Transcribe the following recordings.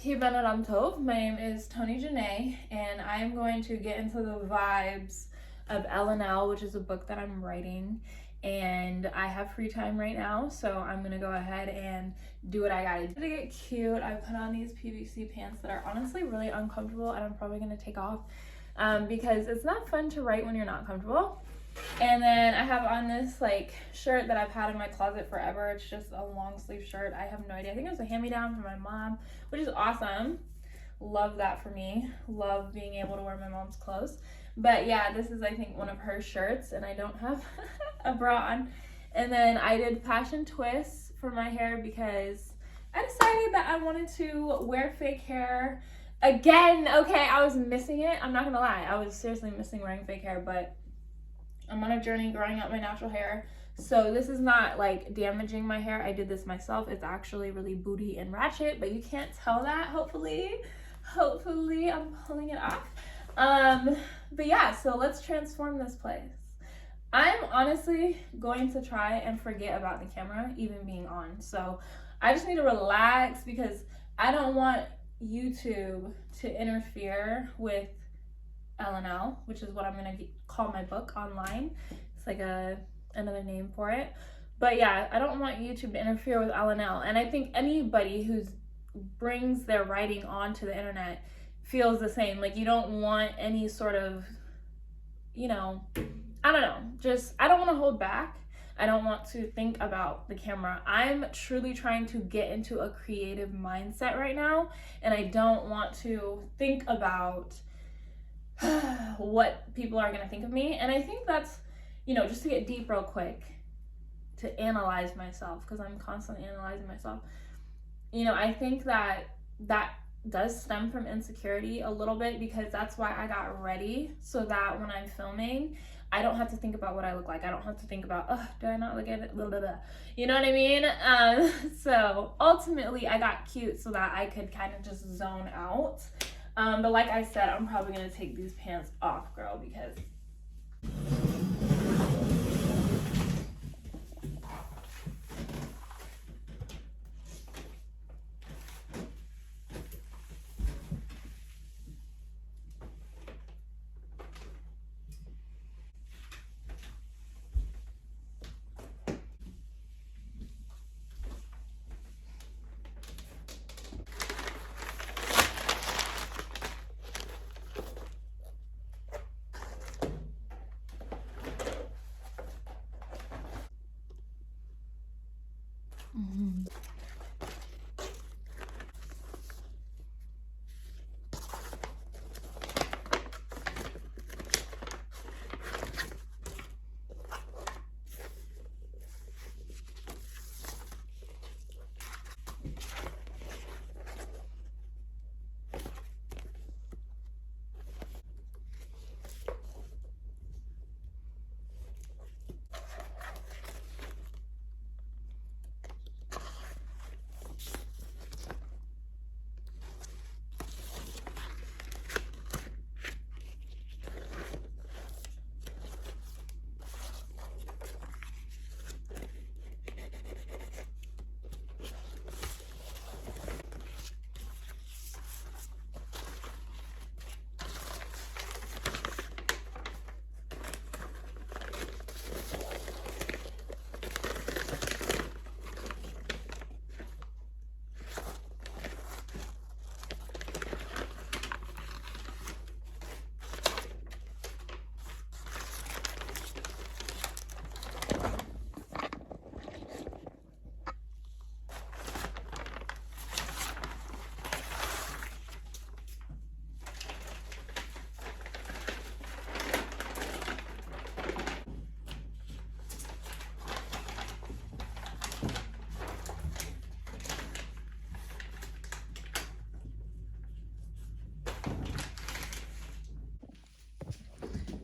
Hey Benadam Tov, my name is Tony Janae, and I am going to get into the vibes of L&L, which is a book that I'm writing, and I have free time right now, so I'm gonna go ahead and do what I gotta do to get cute. I put on these PVC pants that are honestly really uncomfortable, and I'm probably gonna take off because it's not fun to write when you're not comfortable. And then I have on this like shirt that I've had in my closet forever. It's just a long sleeve shirt. I have no idea. I think it was a hand-me-down from my mom, which is awesome. Love that for me. Love being able to wear my mom's clothes. But yeah, this is I think one of her shirts, and I don't have a bra on. And then I did fashion twists for my hair because I decided that I wanted to wear fake hair again. Okay, I was missing it. I'm not gonna lie. I was seriously missing wearing fake hair, but I'm on a journey growing out my natural hair. So this is not like damaging my hair. I did this myself. It's actually really booty and ratchet, but you can't tell that, hopefully. Hopefully I'm pulling it off. But yeah, so let's transform this place. I'm honestly going to try and forget about the camera even being on. So I just need to relax because I don't want YouTube to interfere with L&L, which is what I'm gonna call my book online. It's like another name for it. But yeah, I don't want YouTube to interfere with L&L. And I think anybody who brings their writing onto the internet feels the same. Like you don't want any sort of, I don't know, just I don't want to hold back. I don't want to think about the camera. I'm truly trying to get into a creative mindset right now, and I don't want to think about what people are going to think of me. And I think that's, just to get deep real quick, to analyze myself, because I'm constantly analyzing myself. I think that does stem from insecurity a little bit, because that's why I got ready, so that when I'm filming, I don't have to think about what I look like. I don't have to think about, do I not look at it? Blah, blah, blah. You know what I mean? So ultimately, I got cute so that I could kind of just zone out. But like I said, I'm probably going to take these pants off, girl, because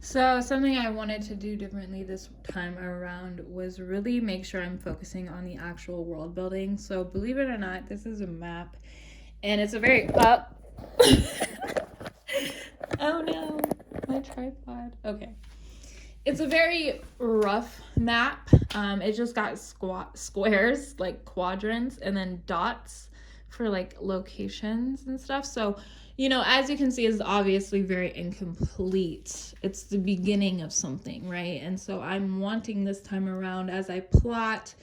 So something I wanted to do differently this time around was really make sure I'm focusing on the actual world building. So believe it or not, this is a map, and it's a very oh no, my tripod. Okay. It's a very rough map. It just got squares, like quadrants, and then dots for like locations and stuff. So, you know, as you can see, it's obviously very incomplete. It's the beginning of something, right? And so I'm wanting this time around, as I plot,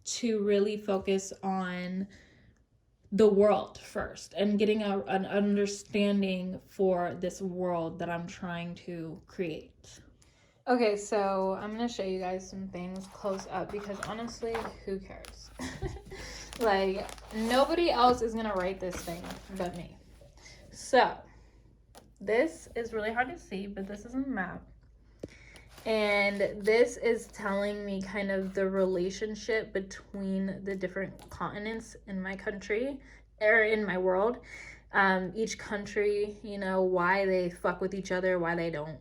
to really focus on the world first and getting an understanding for this world that I'm trying to create. Okay, so I'm gonna show you guys some things close up because honestly, who cares? Like, nobody else is gonna write this thing but me. So, this is really hard to see, but this is a map. And this is telling me kind of the relationship between the different continents in my country, or in my world. Each country, you know, why they fuck with each other, why they don't.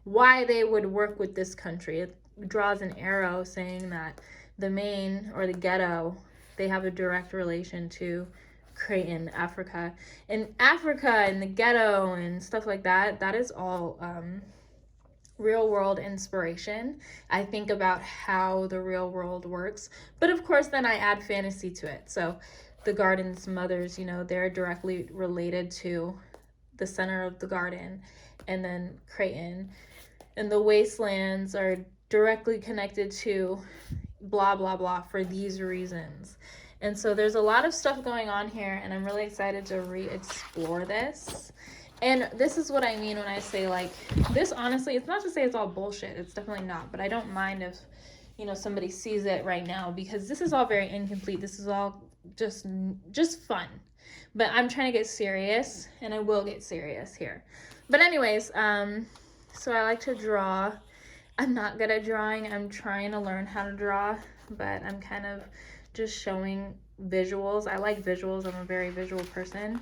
Why they would work with this country. It draws an arrow saying that the Maine or the ghetto, they have a direct relation to Creighton, Africa. And Africa and the ghetto and stuff like that, that is all real world inspiration. I think about how the real world works. But of course, then I add fantasy to it. So the garden's mothers, you know, they're directly related to the center of the garden, and then Creighton. And the wastelands are directly connected to blah, blah, blah for these reasons. And so there's a lot of stuff going on here, and I'm really excited to re-explore this. And this is what I mean when I say, like, this honestly, it's not to say it's all bullshit. It's definitely not. But I don't mind if, you know, somebody sees it right now, because this is all very incomplete. This is all just fun. But I'm trying to get serious, and I will get serious here. But anyways, so I like to draw. I'm not good at drawing. I'm trying to learn how to draw, but I'm kind of just showing visuals. I like visuals. I'm a very visual person,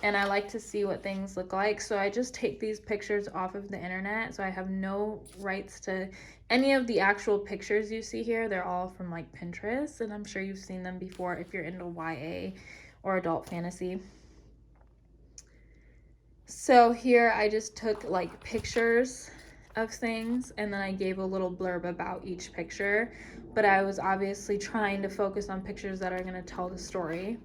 and I like to see what things look like. So I just take these pictures off of the internet. So I have no rights to any of the actual pictures you see here. They're all from like Pinterest, and I'm sure you've seen them before if you're into YA or adult fantasy. So here I just took like pictures of things, and then I gave a little blurb about each picture, but I was obviously trying to focus on pictures that are going to tell the story,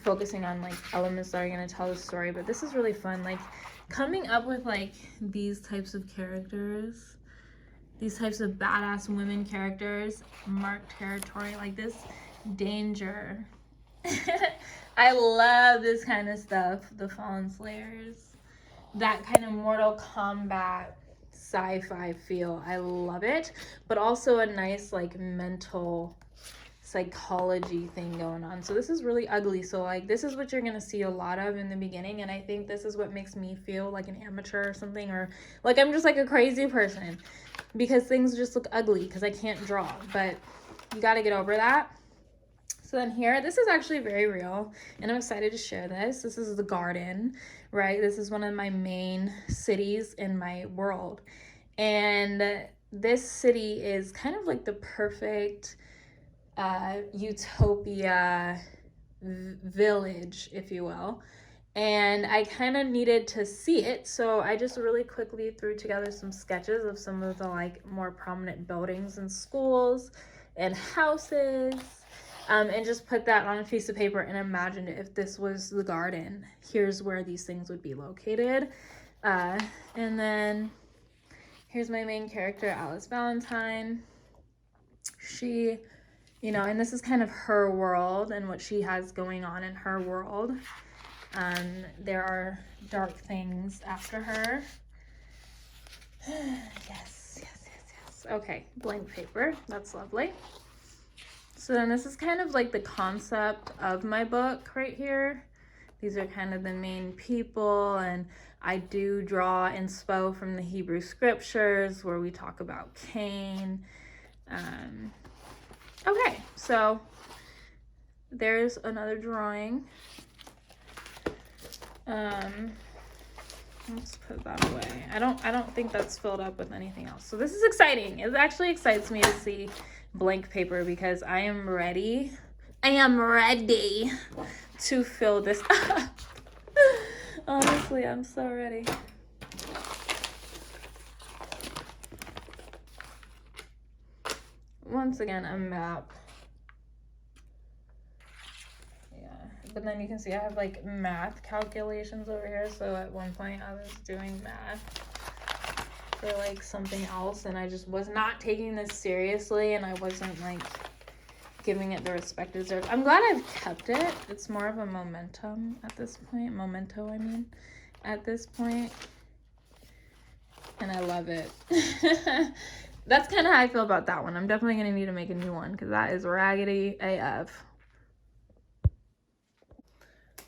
focusing on like elements that are going to tell the story. But this is really fun, like coming up with like these types of characters, these types of badass women characters, marked territory, like this danger. I love this kind of stuff, the Fallen Slayers, that kind of Mortal Kombat sci-fi feel. I love it, but also a nice like mental psychology thing going on. So this is really ugly. So like this is what you're gonna see a lot of in the beginning, and I think this is what makes me feel like an amateur or something, or like I'm just like a crazy person, because things just look ugly because I can't draw. But you got to get over that. So then here, this is actually very real, and I'm excited to share this. This is the garden, right? This is one of my main cities in my world. And this city is kind of like the perfect utopia village, if you will. And I kind of needed to see it, so I just really quickly threw together some sketches of some of the like more prominent buildings and schools and houses. And just put that on a piece of paper and imagined if this was the garden, here's where these things would be located. And then here's my main character, Alice Valentine. She, you know, and this is kind of her world and what she has going on in her world. There are dark things after her. Yes. Okay, blank paper. That's lovely. So then this is kind of like the concept of my book right here. These are kind of the main people, and I do draw inspo from the Hebrew scriptures where we talk about Cain. Okay, so there's another drawing. Let's put that away. I don't think that's filled up with anything else. So this is exciting. It actually excites me to see blank paper because I am ready. I am ready to fill this up. Honestly, I'm so ready. Once again, a map. Yeah. but then you can see I have like math calculations over here. So at one point I was doing math for like something else, and I just was not taking this seriously, and I wasn't like giving it the respect it deserves. I'm glad I've kept it. It's more of a momentum at this point. Memento, I mean, at this point. And I love it. That's kind of how I feel about that one. I'm definitely going to need to make a new one because that is raggedy AF.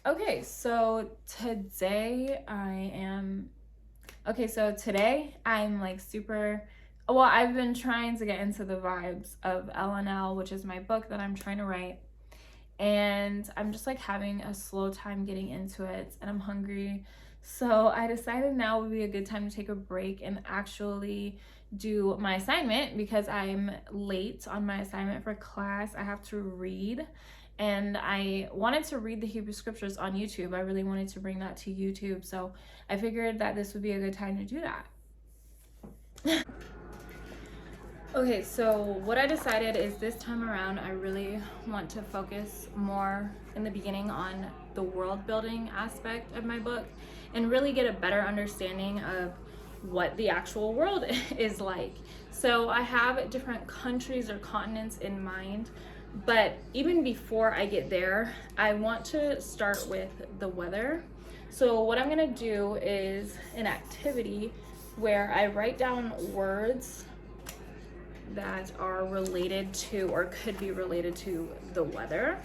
Okay, so today I'm like super, well, I've been trying to get into the vibes of LNL, which is my book that I'm trying to write. And I'm just like having a slow time getting into it, and I'm hungry. So I decided now would be a good time to take a break and actually do my assignment because I'm late on my assignment for class. I have to read, and I wanted to read the Hebrew scriptures on YouTube. I really wanted to bring that to YouTube. So I figured that this would be a good time to do that. Okay, so what I decided is this time around, I really want to focus more in the beginning on the world building aspect of my book and really get a better understanding of what the actual world is like. So I have different countries or continents in mind, but even before I get there, I want to start with the weather. So what I'm gonna do is an activity where I write down words that are related to or could be related to the weather.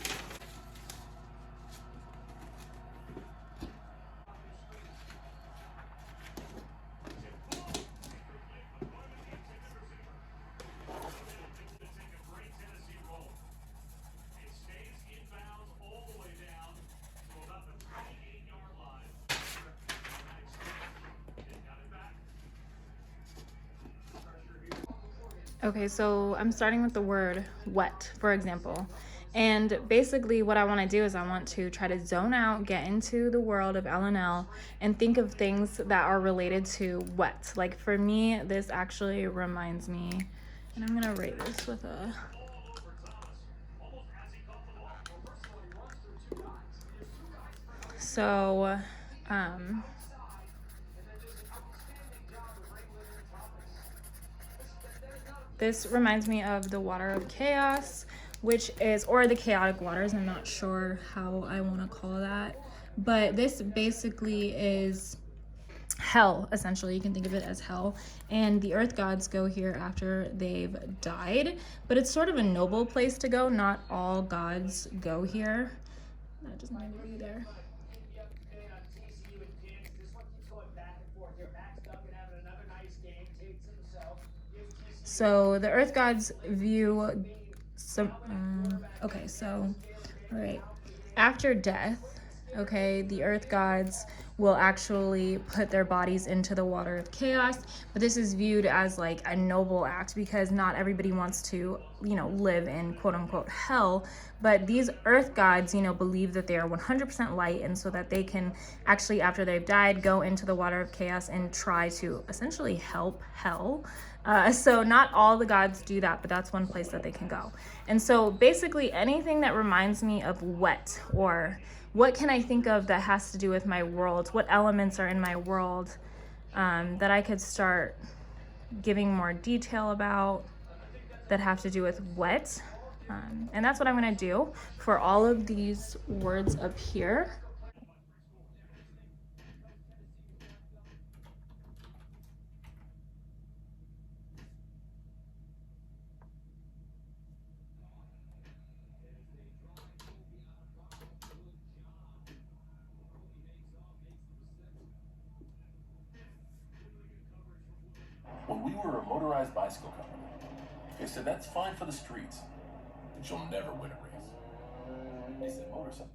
Okay, so I'm starting with the word wet, for example. And basically what I want to do is I want to try to zone out, get into the world of LNL and think of things that are related to wet. Like for me, this actually reminds me, and I'm going to rate this with a... So, this reminds me of the water of chaos, which is, or the chaotic waters. I'm not sure how I want to call that. But this basically is hell, essentially. You can think of it as hell. And the earth gods go here after they've died. But it's sort of a noble place to go. Not all gods go here. That doesn't need to be there. So the earth gods view some, okay, so, all right. After death, okay, the earth gods will actually put their bodies into the water of chaos, but this is viewed as like a noble act because not everybody wants to, you know, live in quote unquote hell, but these earth gods, you know, believe that they are 100% light, and so that they can actually, after they've died, go into the water of chaos and try to essentially help hell. So not all the gods do that, but that's one place that they can go. And so basically anything that reminds me of wet, or what can I think of that has to do with my world, what elements are in my world that I could start giving more detail about that have to do with wet. And that's what I'm gonna do for all of these words up here. When we were a motorized bicycle company, they said that's fine for the streets, but you'll never win a race. They said motorcycle.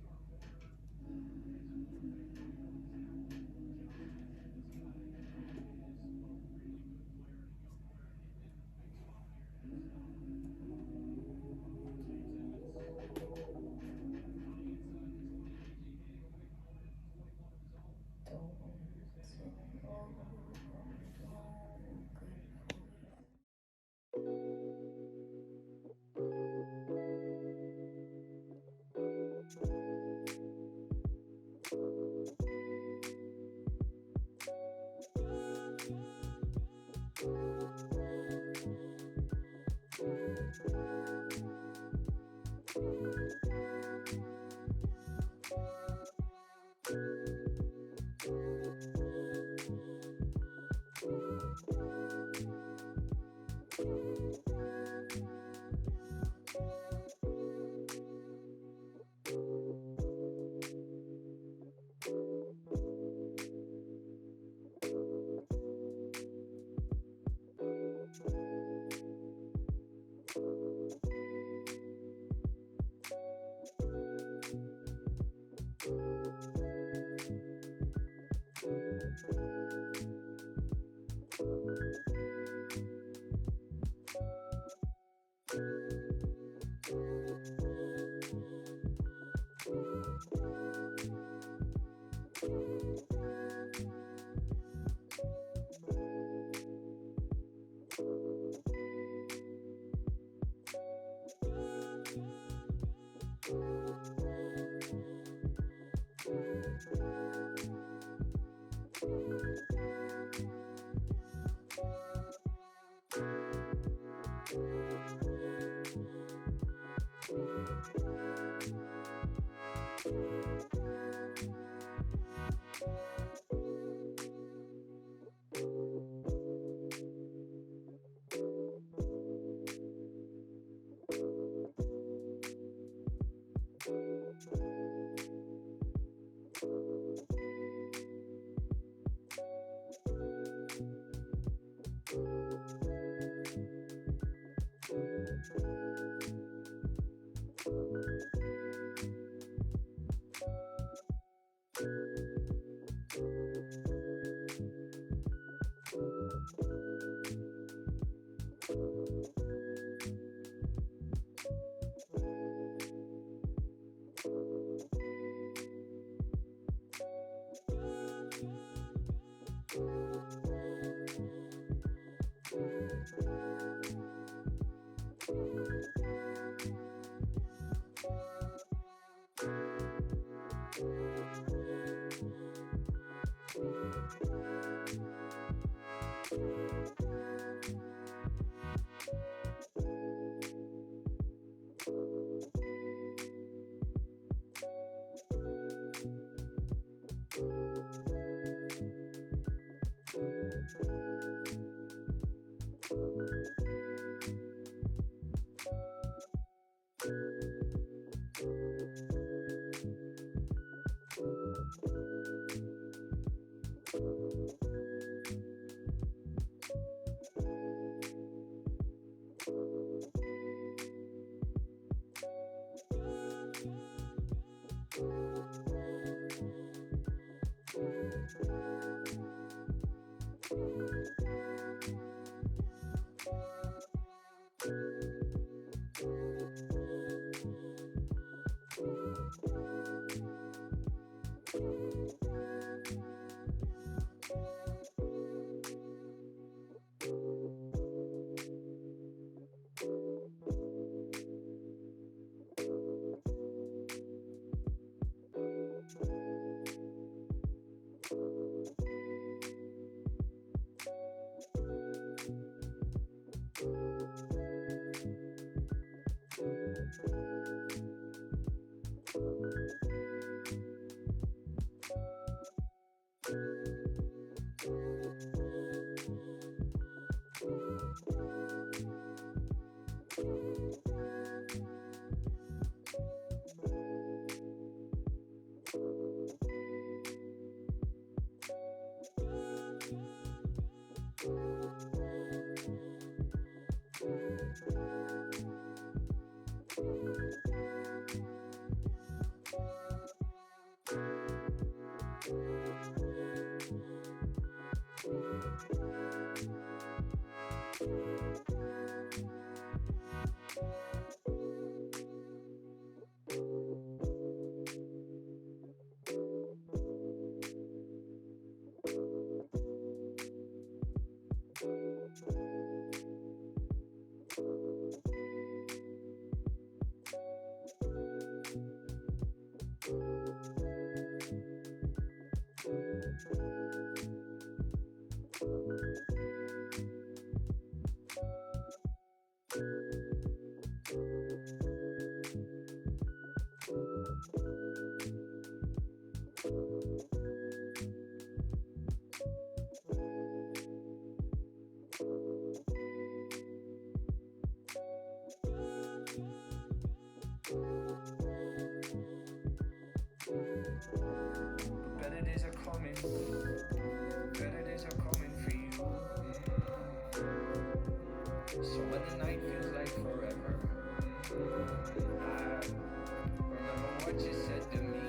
what you said to me.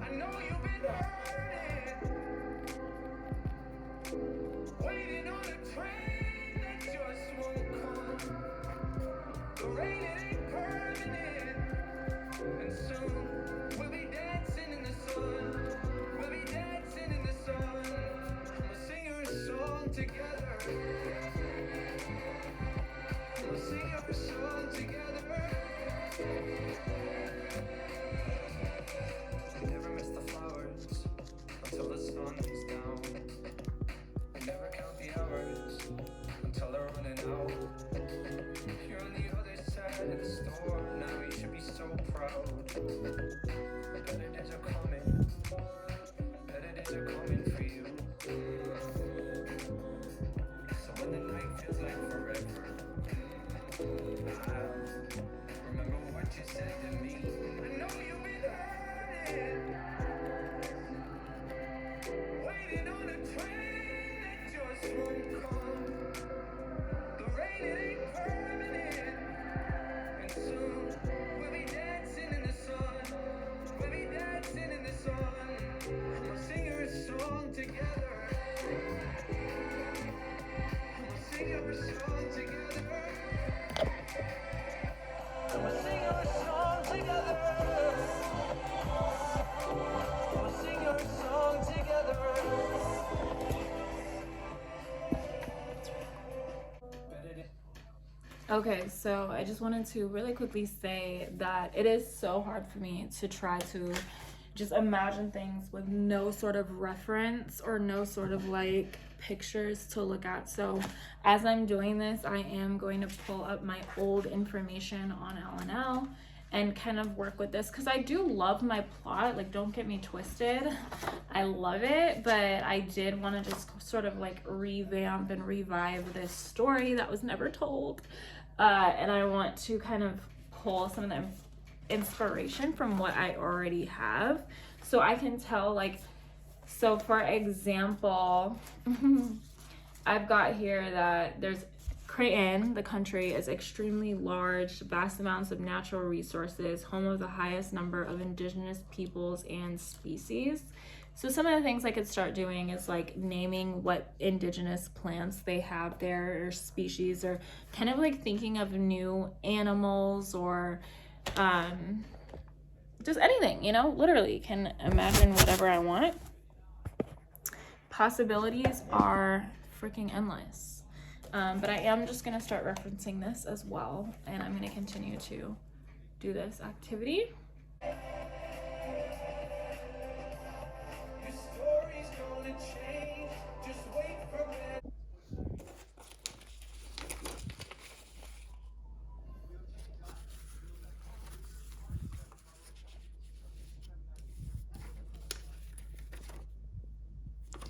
I know you've been hurting, waiting on a train that just won't come. The rain, it ain't permanent, and soon we'll be dancing in the sun. We'll be dancing in the sun. We'll sing our song together. We'll sing our song together. We never miss the flowers until the sun's down. We never count the hours until they're running out. You're on the other side of the storm now. You should be so proud. Better days are coming. Better days are coming for you. So when the night feels like forever, I'll remember what you said to me. I know you've been hurting, waiting on a train that just won't come. The rain, it ain't permanent, and soon we'll be dancing in the sun. We'll be dancing in the sun. We'll sing our song together. We'll sing our song together. We'll sing our song together. We'll sing our song together. Okay, so I just wanted to really quickly say that it is so hard for me to try to just imagine things with no sort of reference or no sort of like pictures to look at. So as I'm doing this, I am going to pull up my old information on LNL and kind of work with this, because I do love my plot, like don't get me twisted, I love it, but I did want to just sort of like revamp and revive this story that was never told, and I want to kind of pull some of the inspiration from what I already have, so I can tell, like, so for example, I've got here that there's Creighton, the country, is extremely large, vast amounts of natural resources, home of the highest number of indigenous peoples and species. So some of the things I could start doing is like naming what indigenous plants they have there or species, or kind of like thinking of new animals, or just anything, you know, literally can imagine whatever I want. Possibilities are freaking endless. But I am just gonna start referencing this as well, and I'm gonna continue to do this activity. Your story's gonna change. Just wait for it.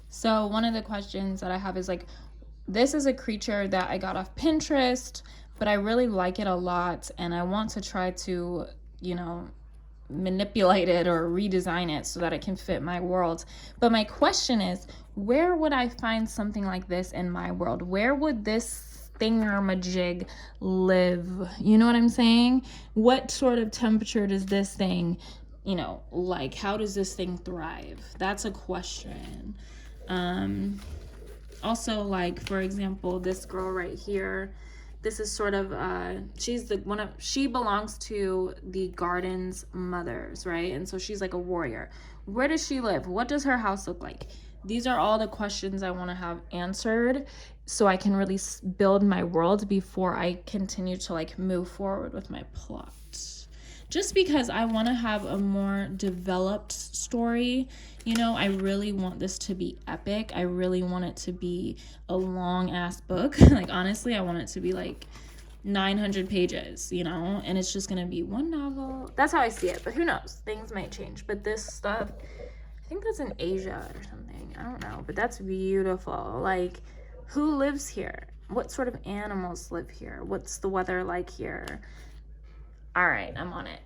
So one of the questions that I have is like, this is a creature that I got off Pinterest, but I really like it a lot, and I want to try to, you know, manipulate it or redesign it so that it can fit my world. But my question is, where would I find something like this in my world? Where would this thingamajig live? You know what I'm saying? What sort of temperature does this thing, you know, like, how does this thing thrive? That's a question. Also, like, for example, this girl right here, this is sort of she belongs to the garden's mothers, right? And so she's like a warrior. Where does she live? What does her house look like? These are all the questions I want to have answered so I can really build my world before I continue to like move forward with my plot. Just because I want to have a more developed story. You know, I really want this to be epic. I really want it to be a long ass book. Like, honestly, I want it to be like 900 pages, you know, and it's just gonna be one novel. That's how I see it, but who knows? Things might change. But this stuff, I think that's in Asia or something. I don't know, but that's beautiful. Like, who lives here? What sort of animals live here? What's the weather like here? All right, I'm on it.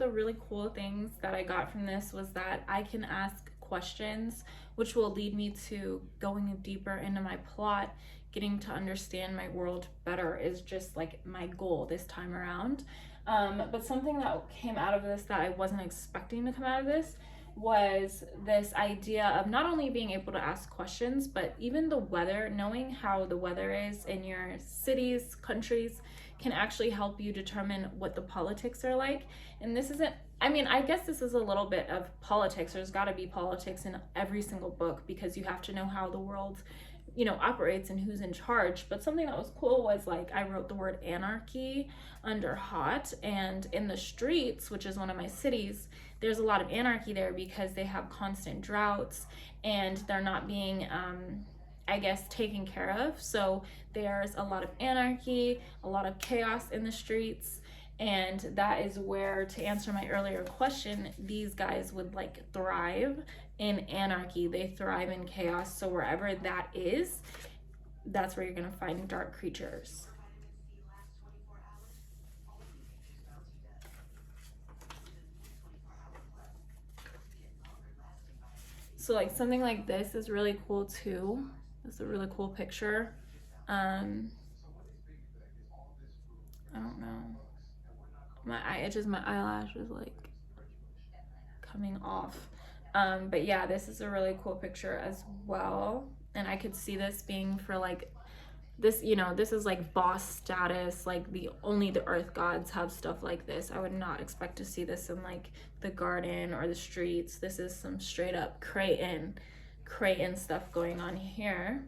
the really cool things that I got from this was that I can ask questions, which will lead me to going deeper into my plot. Getting to understand my world better is just like my goal this time around. But something that came out of this that I wasn't expecting to come out of this was this idea of not only being able to ask questions, but even the weather, knowing how the weather is in your cities, countries, can actually help you determine what the politics are like. And this isn't, I mean, I guess this is a little bit of politics. There's got to be politics in every single book because you have to know how the world, you know, operates and who's in charge. But something that was cool was like I wrote the word anarchy under hot, and in the streets, which is one of my cities, there's a lot of anarchy there because they have constant droughts and they're not being I guess taken care of. So there's a lot of anarchy, a lot of chaos in the streets, and that is where, to answer my earlier question, these guys would like thrive in anarchy. They thrive in chaos. So wherever that is, that's where you're gonna find dark creatures. So like something like this is really cool too. It's a really cool picture. I don't know. My eyelash is like coming off. But yeah, this is a really cool picture as well. And I could see this being for like this, you know, this is like boss status, like only the earth gods have stuff like this. I would not expect to see this in like the garden or the streets. This is some straight up Creighton stuff going on here.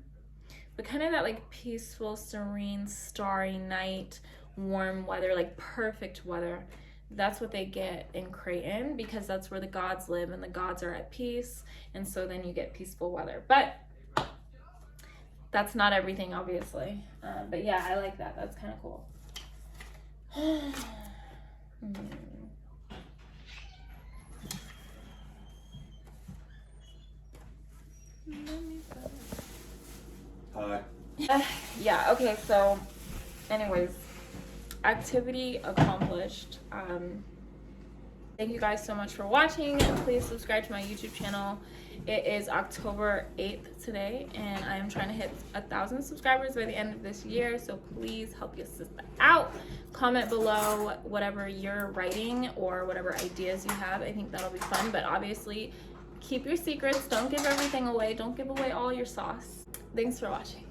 But kind of that like peaceful, serene, starry night, warm weather, like perfect weather. That's what they get in Creighton because that's where the gods live and the gods are at peace. And so then you get peaceful weather. But that's not everything, obviously. But yeah, I like that. That's kind of cool. Hi. Yeah, okay, so anyways, activity accomplished. Thank you guys so much for watching. Please subscribe to my YouTube channel. It is October 8th today, and I am trying to hit 1,000 subscribers by the end of this year, so please help your sister out. Comment below whatever you're writing or whatever ideas you have. I think that'll be fun, but obviously keep your secrets. Don't give everything away. Don't give away all your sauce. Thanks for watching.